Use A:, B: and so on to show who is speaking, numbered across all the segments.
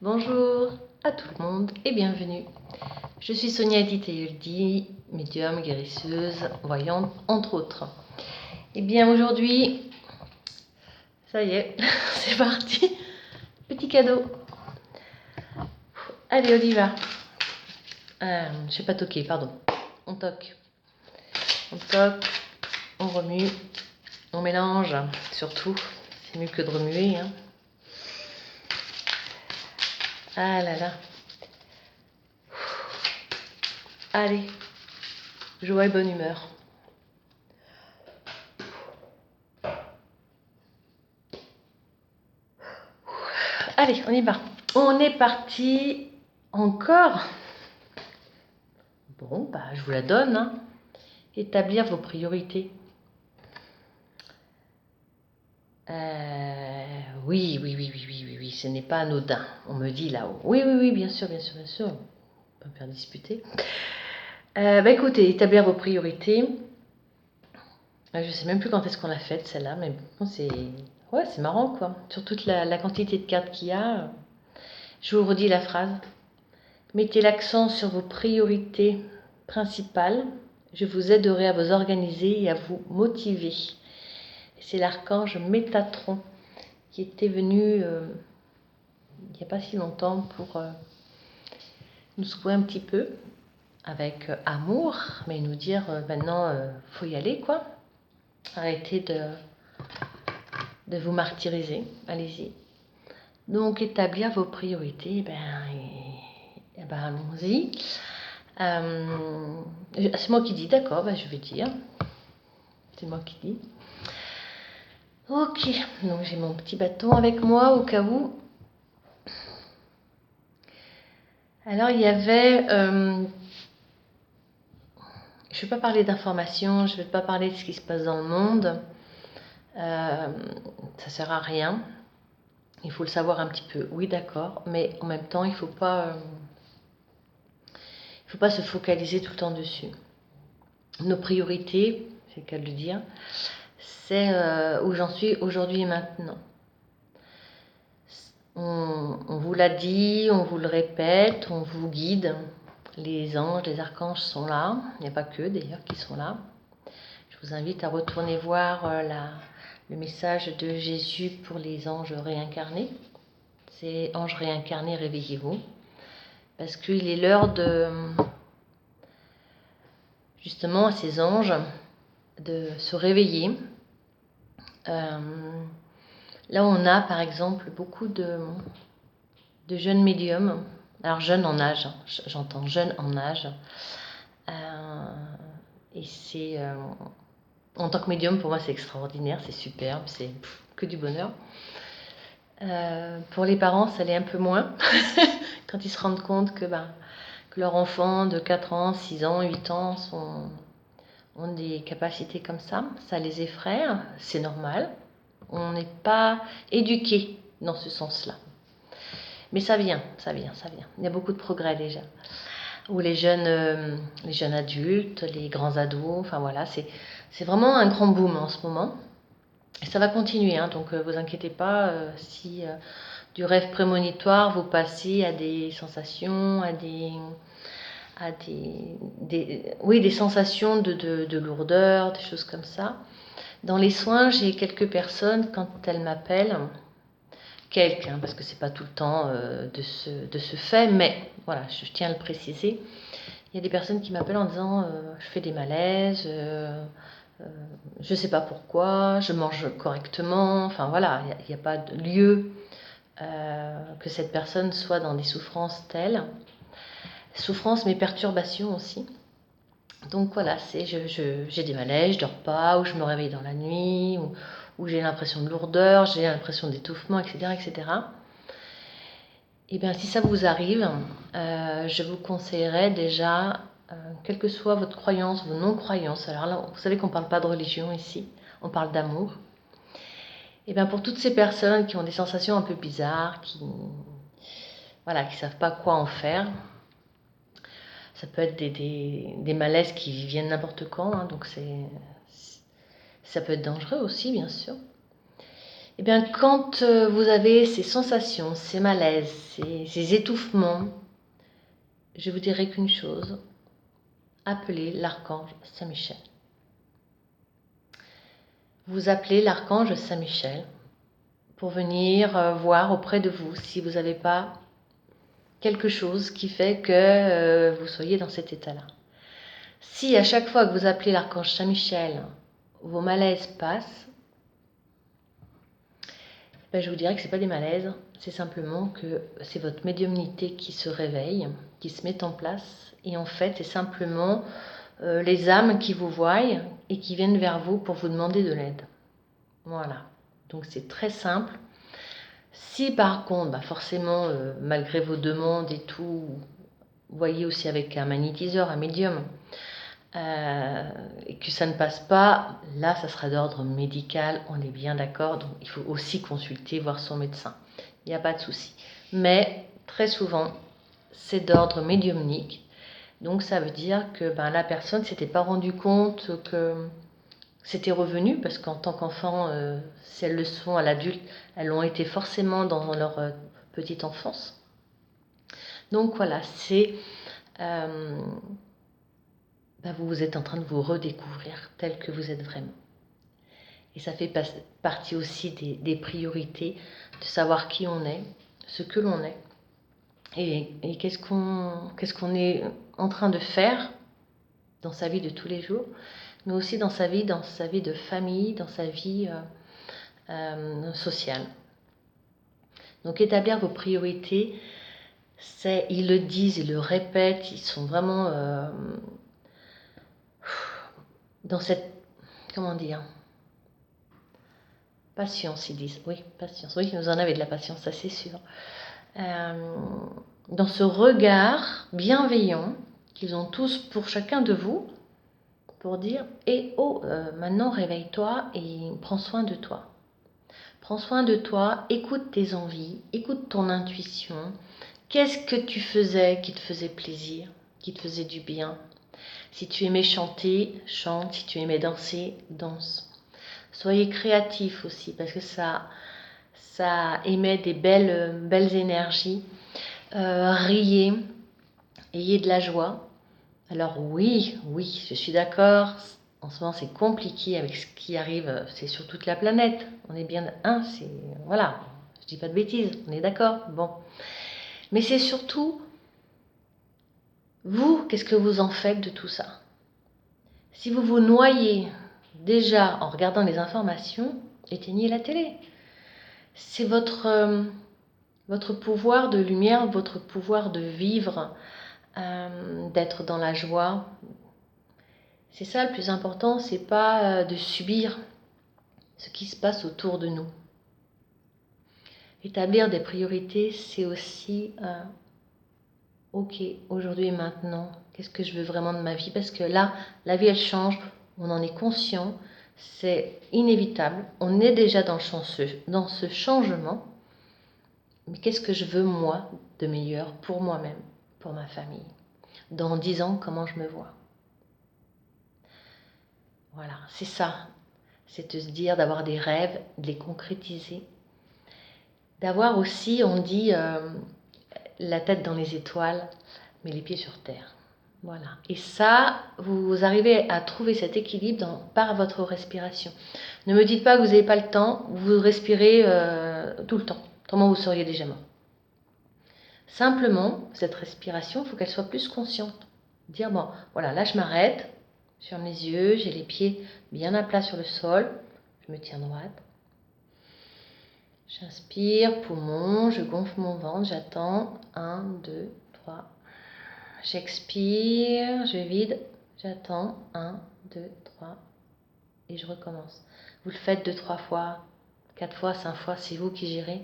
A: Bonjour à tout le monde et bienvenue. Je suis Sonia Titeyoldi, médium, guérisseuse, voyante, entre autres. Et bien aujourd'hui, ça y est, c'est parti. Petit cadeau. Allez, on y va. Je sais pas toquer, pardon. On toque. On toque, on remue, on mélange. Surtout, c'est mieux que de remuer. Ah là là. Allez, joie et bonne humeur. Allez, on y va. On est parti encore. Bon, bah, je vous la donne. Établir vos priorités. Oui, ce n'est pas anodin. On me dit là-haut. Oui, bien sûr. On peut me faire disputer. Écoutez, établir vos priorités. Je sais même plus quand est-ce qu'on l'a faite celle-là, mais bon, c'est marrant quoi. Sur toute la quantité de cartes qu'il y a. Je vous redis la phrase. Mettez l'accent sur vos priorités principales. Je vous aiderai à vous organiser et à vous motiver. C'est l'archange Métatron qui était venu il n'y a pas si longtemps pour nous secouer un petit peu avec amour, mais nous dire maintenant faut y aller quoi. Arrêtez de vous martyriser, allez-y. Donc établir vos priorités, allons-y. C'est moi qui dis, d'accord, je vais dire. C'est moi qui dis. Ok, donc j'ai mon petit bâton avec moi au cas où. Alors il y avait, je ne vais pas parler d'informations, je ne vais pas parler de ce qui se passe dans le monde, ça ne sert à rien, il faut le savoir un petit peu, oui d'accord, mais en même temps il ne faut pas se focaliser tout le temps dessus. Nos priorités, c'est le cas de le dire, c'est où j'en suis aujourd'hui et maintenant. On vous l'a dit, on vous le répète, on vous guide. Les anges, les archanges sont là. Il n'y a pas que d'ailleurs qui sont là. Je vous invite à retourner voir le message de Jésus pour les anges réincarnés. C'est anges réincarnés, réveillez-vous. Parce qu'il est l'heure justement à ces anges de se réveiller. Là, on a par exemple beaucoup de jeunes médiums. Alors jeunes en âge, j'entends jeunes en âge. Et c'est en tant que médium, pour moi, c'est extraordinaire, c'est superbe, c'est que du bonheur. Pour les parents, ça l'est un peu moins quand ils se rendent compte que leurs enfants de 4 ans, 6 ans, 8 ans ont des capacités comme ça les effraie, c'est normal. On n'est pas éduqué dans ce sens-là. Mais ça vient. Il y a beaucoup de progrès déjà. Ou les jeunes adultes, les grands ados, enfin voilà, c'est vraiment un grand boom en ce moment. Et ça va continuer, donc vous inquiétez pas si du rêve prémonitoire vous passez à des sensations, des sensations de lourdeur, des choses comme ça. Dans les soins, j'ai quelques personnes, quand elles m'appellent, parce que c'est pas tout le temps de ce fait, mais voilà, je tiens à le préciser. Il y a des personnes qui m'appellent en disant je fais des malaises, je ne sais pas pourquoi, je mange correctement, enfin voilà, il n'y a pas de lieu que cette personne soit dans des souffrances telles. Souffrances mais perturbations aussi. Donc voilà, j'ai des malaises, je ne dors pas, ou je me réveille dans la nuit, ou j'ai l'impression de lourdeur, j'ai l'impression d'étouffement, etc. Et bien si ça vous arrive, je vous conseillerais déjà, quelle que soit votre croyance, vos non-croyances, alors là, vous savez qu'on ne parle pas de religion ici, on parle d'amour. Et bien pour toutes ces personnes qui ont des sensations un peu bizarres, qui ne savent pas quoi en faire, ça peut être des malaises qui viennent n'importe quand, donc ça peut être dangereux aussi bien sûr. Eh bien, quand vous avez ces sensations, ces malaises, ces étouffements, je vous dirai qu'une chose, appelez l'archange Saint-Michel. Vous appelez l'archange Saint-Michel pour venir voir auprès de vous si vous n'avez pas quelque chose qui fait que vous soyez dans cet état-là. Si à chaque fois que vous appelez l'archange Saint-Michel, vos malaises passent, ben je vous dirais que ce n'est pas des malaises, c'est simplement que c'est votre médiumnité qui se réveille, qui se met en place, et en fait c'est simplement les âmes qui vous voient et qui viennent vers vous pour vous demander de l'aide. Voilà, donc c'est très simple. Si par contre, bah forcément, malgré vos demandes et tout, vous voyez aussi avec un magnétiseur, un médium, et que ça ne passe pas, là ça sera d'ordre médical, on est bien d'accord, donc il faut aussi consulter, voir son médecin, il n'y a pas de souci. Mais très souvent, c'est d'ordre médiumnique, donc ça veut dire que ben, la personne ne s'était pas rendue compte que c'était revenu, parce qu'en tant qu'enfant, si elles le sont à l'adulte, elles l'ont été forcément dans leur petite enfance. Donc voilà, c'est... ben vous êtes en train de vous redécouvrir tel que vous êtes vraiment. Et ça fait partie aussi des priorités, de savoir qui on est, ce que l'on est, et qu'est-ce qu'on est en train de faire dans sa vie de tous les jours, mais aussi dans sa vie de famille, dans sa vie sociale. Donc établir vos priorités, ils le disent, ils le répètent, ils sont vraiment dans cette, comment dire, patience, ils disent, oui, patience, oui, vous en avez de la patience, ça c'est sûr. Dans ce regard bienveillant qu'ils ont tous pour chacun de vous, pour dire, maintenant réveille-toi et prends soin de toi. Prends soin de toi, écoute tes envies, écoute ton intuition. Qu'est-ce que tu faisais qui te faisait plaisir, qui te faisait du bien? Si tu aimais chanter, chante. Si tu aimais danser, danse. Soyez créatifs aussi, parce que ça émet des belles énergies. Riez, ayez de la joie. Alors oui, je suis d'accord. En ce moment, c'est compliqué avec ce qui arrive, c'est sur toute la planète. On est bien voilà, je dis pas de bêtises, on est d'accord. Bon, mais c'est surtout vous, qu'est-ce que vous en faites de tout ça? Si vous vous noyez déjà en regardant les informations, éteignez la télé. C'est votre pouvoir de lumière, votre pouvoir de vivre, d'être dans la joie. C'est ça le plus important, c'est pas de subir ce qui se passe autour de nous. Établir des priorités, c'est aussi ok, aujourd'hui et maintenant, qu'est-ce que je veux vraiment de ma vie? Parce que là, la vie, elle change, on en est conscient, c'est inévitable, on est déjà dans ce changement. Mais qu'est-ce que je veux, moi, de meilleur pour moi-même, pour ma famille? Dans 10 ans, comment je me vois? Voilà, c'est ça. C'est de se dire, d'avoir des rêves, de les concrétiser. D'avoir aussi, on dit, la tête dans les étoiles, mais les pieds sur terre. Voilà. Et ça, vous arrivez à trouver cet équilibre par votre respiration. Ne me dites pas que vous n'avez pas le temps, vous respirez tout le temps. Autrement, vous seriez déjà mort. Simplement, cette respiration, il faut qu'elle soit plus consciente. Dire, bon, voilà, là je m'arrête, je ferme les yeux, j'ai les pieds bien à plat sur le sol, je me tiens droite. J'inspire, poumon, je gonfle mon ventre, j'attends. 1, 2, 3. J'expire, je vide, j'attends. 1, 2, 3. Et je recommence. Vous le faites 2, 3 fois, 4 fois, 5 fois, c'est vous qui gérez.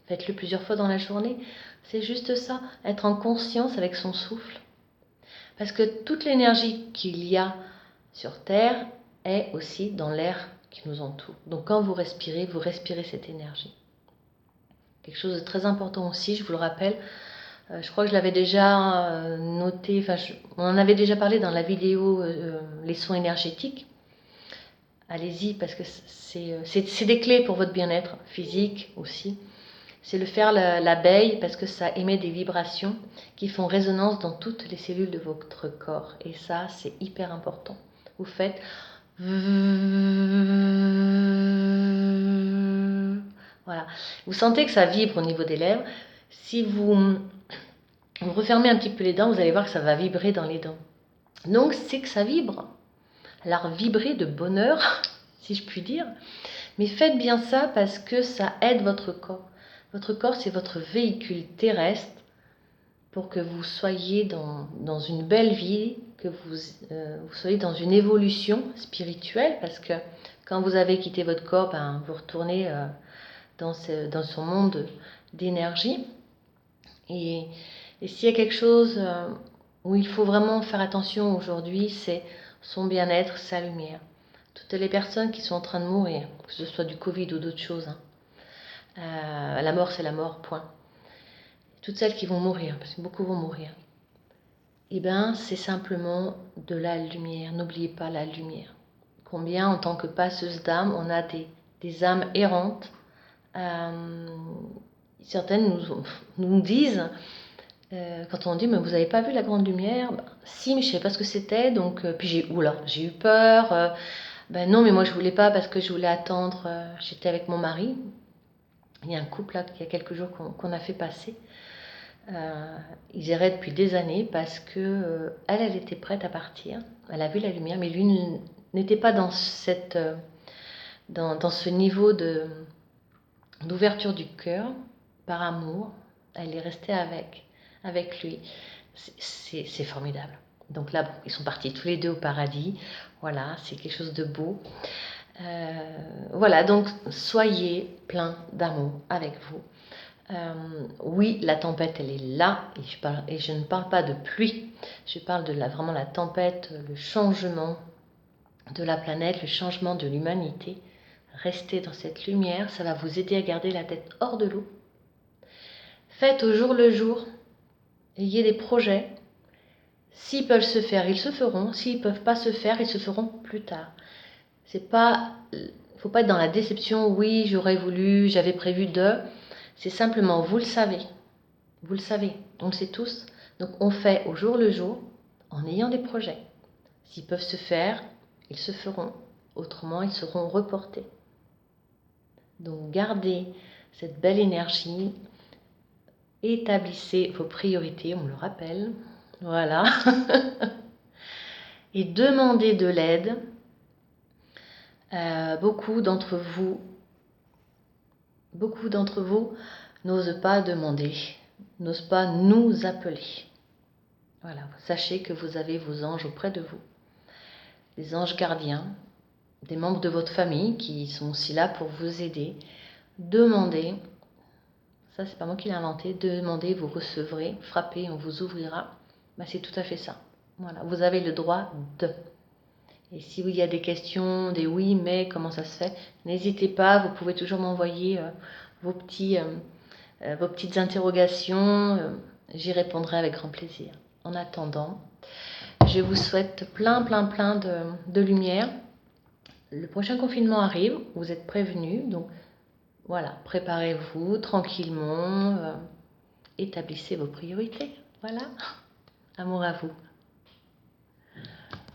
A: Faites-le plusieurs fois dans la journée. C'est juste ça, être en conscience avec son souffle. Parce que toute l'énergie qu'il y a sur Terre est aussi dans l'air qui nous entoure. Donc quand vous respirez cette énergie. Quelque chose de très important aussi, je vous le rappelle, je crois que je l'avais déjà noté, on en avait déjà parlé dans la vidéo les soins énergétiques. allez-y, parce que c'est des clés pour votre bien-être physique aussi. C'est le faire l'abeille parce que ça émet des vibrations qui font résonance dans toutes les cellules de votre corps. Et ça, c'est hyper important. Vous faites... Voilà. Vous sentez que ça vibre au niveau des lèvres. Si vous refermez un petit peu les dents, vous allez voir que ça va vibrer dans les dents. Donc, c'est que ça vibre. Alors, vibrer de bonheur, si je puis dire. Mais faites bien ça parce que ça aide votre corps. Votre corps, c'est votre véhicule terrestre pour que vous soyez dans une belle vie, que vous soyez dans une évolution spirituelle, parce que quand vous avez quitté votre corps, ben, vous retournez dans son monde d'énergie. Et s'il y a quelque chose où il faut vraiment faire attention aujourd'hui, c'est son bien-être, sa lumière. Toutes les personnes qui sont en train de mourir, que ce soit du Covid ou d'autres choses, la mort c'est la mort, point. Toutes celles qui vont mourir, parce que beaucoup vont mourir, eh bien c'est simplement de la lumière. N'oubliez pas la lumière. Combien en tant que passeuse d'âme, on a des âmes errantes. Certaines nous disent, quand on dit mais vous n'avez pas vu la grande lumière, ben, si, mais je ne savais pas ce que c'était, donc puis j'ai eu peur. Ben non, mais moi je voulais pas parce que je voulais attendre. J'étais avec mon mari. Il y a un couple là, il y a quelques jours qu'on a fait passer. Ils erraient depuis des années parce que elle était prête à partir. Elle a vu la lumière, mais lui n'était pas dans dans ce niveau d'ouverture du cœur par amour. Elle est restée avec lui. C'est formidable. Donc là, bon, ils sont partis tous les deux au paradis. Voilà, c'est quelque chose de beau. Voilà, donc soyez plein d'amour avec vous. Oui, la tempête, elle est là, et je ne parle pas de pluie, je parle de vraiment la tempête, le changement de la planète, le changement de l'humanité. Restez dans cette lumière, ça va vous aider à garder la tête hors de l'eau. Faites au jour le jour, ayez des projets. S'ils peuvent se faire, ils se feront. S'ils ne peuvent pas se faire, ils se feront plus tard. Il ne faut pas être dans la déception, oui, j'aurais voulu, j'avais prévu de... C'est simplement, vous le savez, on le sait tous. Donc on fait au jour le jour en ayant des projets. S'ils peuvent se faire, ils se feront. Autrement, ils seront reportés. Donc gardez cette belle énergie, établissez vos priorités, on me le rappelle, voilà. Et demandez de l'aide. Beaucoup d'entre vous n'osent pas demander, n'osent pas nous appeler. Voilà, sachez que vous avez vos anges auprès de vous, des anges gardiens, des membres de votre famille qui sont aussi là pour vous aider. Demandez, ça c'est pas moi qui l'ai inventé, demandez, vous recevrez, frappez, on vous ouvrira. Ben, c'est tout à fait ça. Voilà, vous avez le droit de. Et si il y a des questions, des oui, mais comment ça se fait, n'hésitez pas, vous pouvez toujours m'envoyer vos petites interrogations, j'y répondrai avec grand plaisir. En attendant, je vous souhaite plein de lumière. Le prochain confinement arrive, vous êtes prévenus, donc voilà, préparez-vous tranquillement, établissez vos priorités. Voilà, amour à vous.